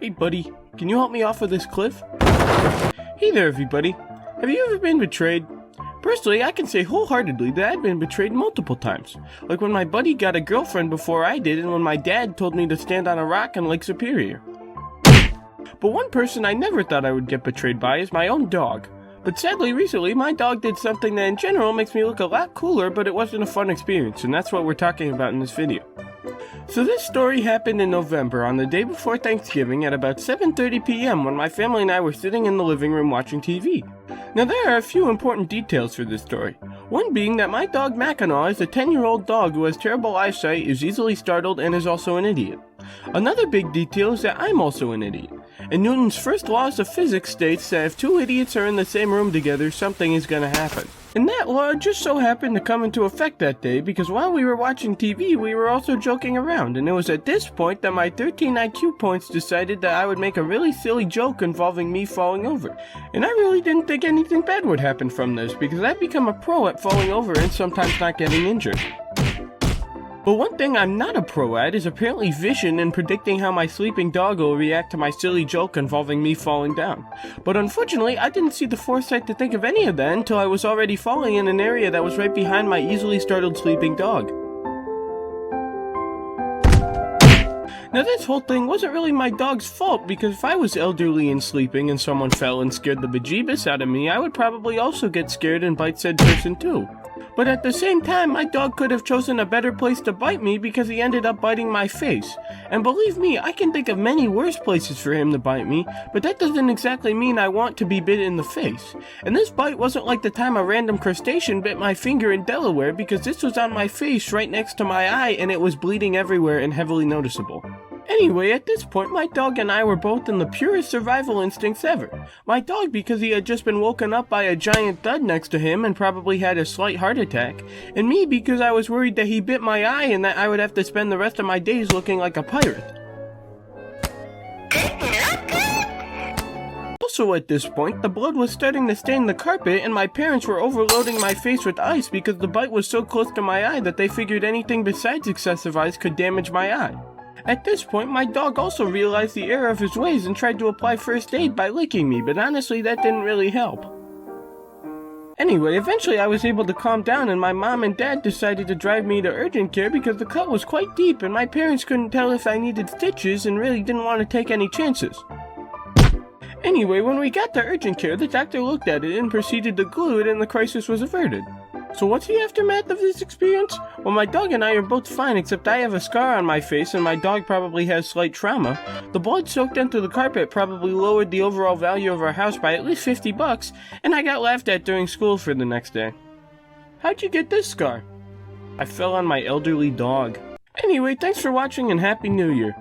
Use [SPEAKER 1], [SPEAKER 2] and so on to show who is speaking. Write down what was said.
[SPEAKER 1] Hey buddy, can you help me off of this cliff? Hey there everybody. Have you ever been betrayed? Personally, I can say wholeheartedly that I've been betrayed multiple times. Like when my buddy got a girlfriend before I did, and when my dad told me to stand on a rock in Lake Superior. But one person I never thought I would get betrayed by is my own dog. But sadly, recently, my dog did something that in general makes me look a lot cooler, but it wasn't a fun experience, and that's what we're talking about in this video. So this story happened in November, on the day before Thanksgiving at about 7:30 p.m. when my family and I were sitting in the living room watching TV. Now there are a few important details for this story. One being that my dog Mackinaw is a 10-year-old dog who has terrible eyesight, is easily startled, and is also an idiot. Another big detail is that I'm also an idiot. And Newton's first laws of physics states that if two idiots are in the same room together, something is going to happen. And that law just so happened to come into effect that day because while we were watching TV, we were also joking around, and it was at this point that my 13 IQ points decided that I would make a really silly joke involving me falling over. And I really didn't think anything bad would happen from this because I've become a pro at falling over and sometimes not getting injured. But one thing I'm not a pro at is apparently vision and predicting how my sleeping dog will react to my silly joke involving me falling down. But unfortunately, I didn't see the foresight to think of any of that until I was already falling in an area that was right behind my easily startled sleeping dog. Now this whole thing wasn't really my dog's fault because if I was elderly and sleeping and someone fell and scared the bejeebus out of me, I would probably also get scared and bite said person too. But at the same time, my dog could have chosen a better place to bite me because he ended up biting my face. And believe me, I can think of many worse places for him to bite me, but that doesn't exactly mean I want to be bit in the face. And this bite wasn't like the time a random crustacean bit my finger in Delaware because this was on my face right next to my eye and it was bleeding everywhere and heavily noticeable. Anyway, at this point, my dog and I were both in the purest survival instincts ever. My dog because he had just been woken up by a giant thud next to him and probably had a slight heart attack, and me because I was worried that he bit my eye and that I would have to spend the rest of my days looking like a pirate. Also at this point, the blood was starting to stain the carpet and my parents were overloading my face with ice because the bite was so close to my eye that they figured anything besides excessive ice could damage my eye. At this point, my dog also realized the error of his ways and tried to apply first aid by licking me, but honestly that didn't really help. Anyway, eventually I was able to calm down and my mom and dad decided to drive me to urgent care because the cut was quite deep and my parents couldn't tell if I needed stitches and really didn't want to take any chances. Anyway, when we got to urgent care, the doctor looked at it and proceeded to glue it and the crisis was averted. So what's the aftermath of this experience? Well, my dog and I are both fine except I have a scar on my face and my dog probably has slight trauma. The blood soaked into the carpet probably lowered the overall value of our house by at least $50 and I got laughed at during school for the next day. How'd you get this scar? I fell on my elderly dog. Anyway, thanks for watching and Happy New Year.